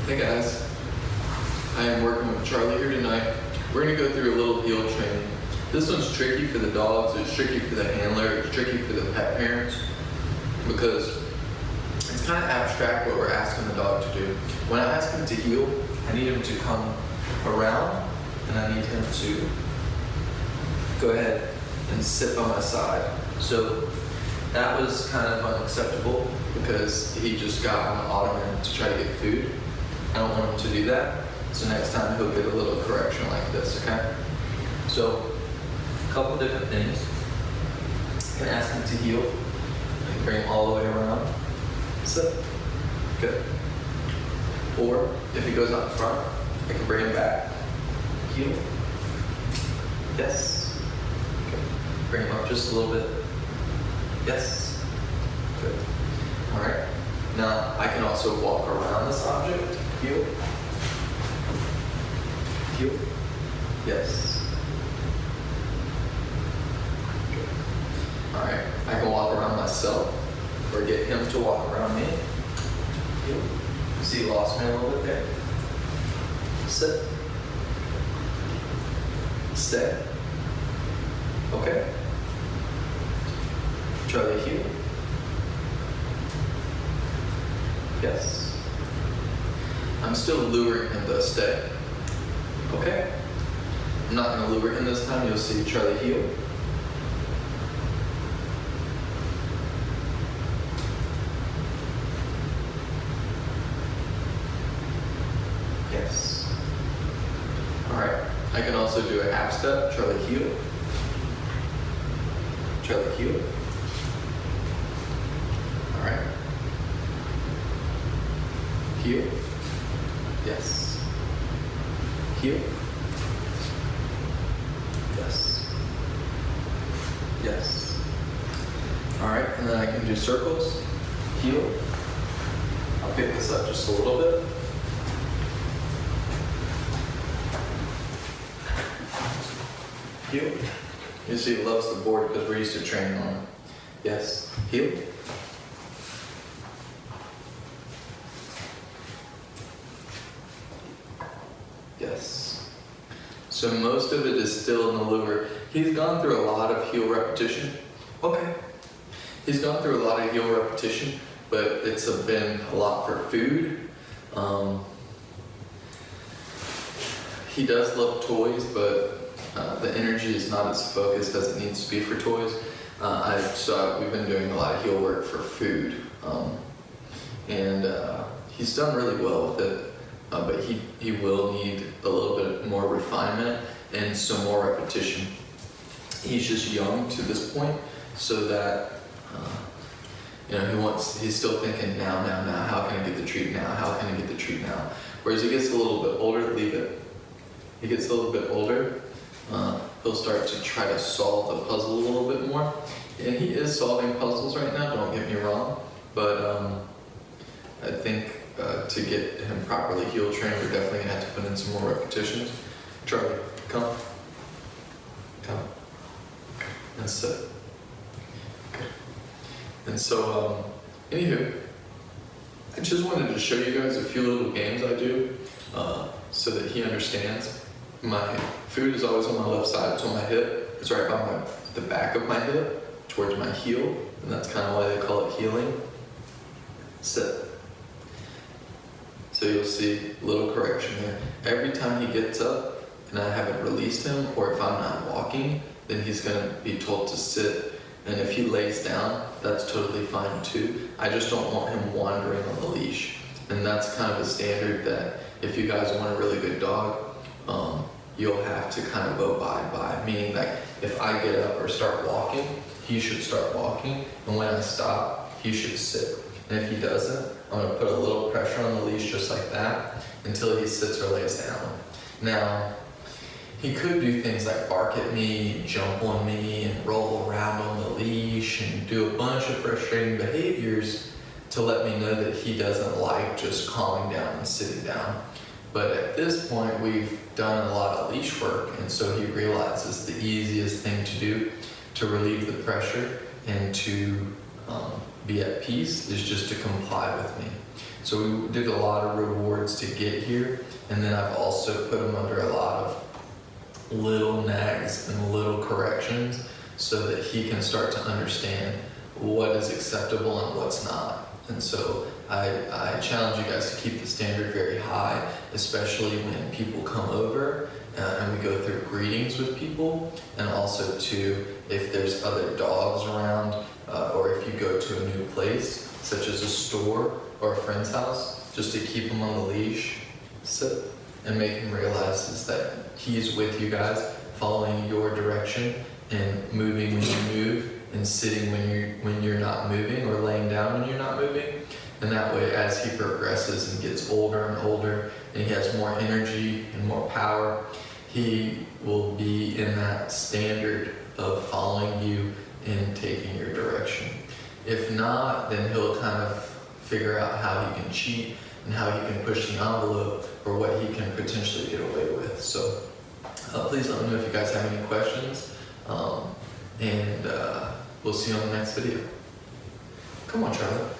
Hey guys, I am working with Charlie here tonight. We're going to go through a little heel training. This one's tricky for the dogs, it's tricky for the handler, it's tricky for the pet parents because it's kind of abstract what we're asking the dog to do. When I ask him to heel, I need him to come around and I need him to go ahead and sit by my side. So that was kind of unacceptable because he just got on the ottoman to try to get food. I don't want him to do that. So next time he'll get a little correction like this, okay? So a couple different things. I can ask him to heel. I can bring him all the way around. Sit. Good. Or if he goes out in front, I can bring him back. Heel. Yes. Good. Bring him up just a little bit. Yes. Good. All right. Now I can also walk around this object. Heel. Heel. Yes. Good. All right. I can walk around myself or get him to walk around me. Heel. See, he lost me a little bit there. Sit. Stay. Okay. Charlie, heel. Yes. I'm still luring him to stay. Okay. I'm not going to lure him this time. You'll see Charlie heel. Yes. All right. I can also do a half step. Charlie heel. Charlie heel. All right. Heel. Yes. Heel. Yes. Yes. All right, and then I can do circles. Heel. I'll pick this up just a little bit. Heel. You see, he loves the board because we're used to training on it. Yes. Heel. Yes. So most of it is still in the lure. He's gone through a lot of heel repetition. Okay. He's gone through a lot of heel repetition, but it's been a lot for food. He does love toys, but the energy is not as focused as it needs to be for toys. We've been doing a lot of heel work for food. He's done really well with it. But he will need a little bit more refinement and some more repetition. He's just young to this point, so that he's still thinking now, how can I get the treat now? How can I get the treat now? Whereas he gets a little bit older, leave it. He gets a little bit older, he'll start to try to solve the puzzle a little bit more. And he is solving puzzles right now, don't get me wrong, but I think to get him properly heel trained, we're definitely going to have to put in some more repetitions. Charlie, come. Come. And sit. Okay. And so, anywho, I just wanted to show you guys a few little games I do so that he understands. My food is always on my left side, it's on my hip. It's right by the back of my hip, towards my heel, and that's kind of why they call it heeling. Sit. So you'll see a little correction there. Every time he gets up and I haven't released him, or if I'm not walking, then he's gonna be told to sit. And if he lays down, that's totally fine too. I just don't want him wandering on the leash. And that's kind of a standard that if you guys want a really good dog, you'll have to kind of abide by. Meaning that if I get up or start walking, he should start walking. And when I stop, he should sit. And if he doesn't, I'm going to put a little pressure on the leash just like that until he sits or lays down. Now, he could do things like bark at me, jump on me, and roll around on the leash, and do a bunch of frustrating behaviors to let me know that he doesn't like just calming down and sitting down. But at this point, we've done a lot of leash work, and so he realizes the easiest thing to do to relieve the pressure and to be at peace is just to comply with me. So we did a lot of rewards to get here, and then I've also put him under a lot of little nags and little corrections so that he can start to understand what is acceptable and what's not. And so I challenge you guys to keep the standard very high, especially when people come over and we go through greetings with people, and also too, if there's other dogs around or if you go to a new place, such as a store or a friend's house, just to keep him on the leash, sit and make him realize is that he's with you guys, following your direction and moving when you move, and sitting when you're not moving, or laying down when you're not moving. And that way, as he progresses and gets older and older, and he has more energy and more power, he will be in that standard of following you and taking your direction. If not, then he'll kind of figure out how he can cheat and how he can push the envelope, or what he can potentially get away with. So please let me know if you guys have any questions, and we'll see you on the next video. Come on, Charlotte.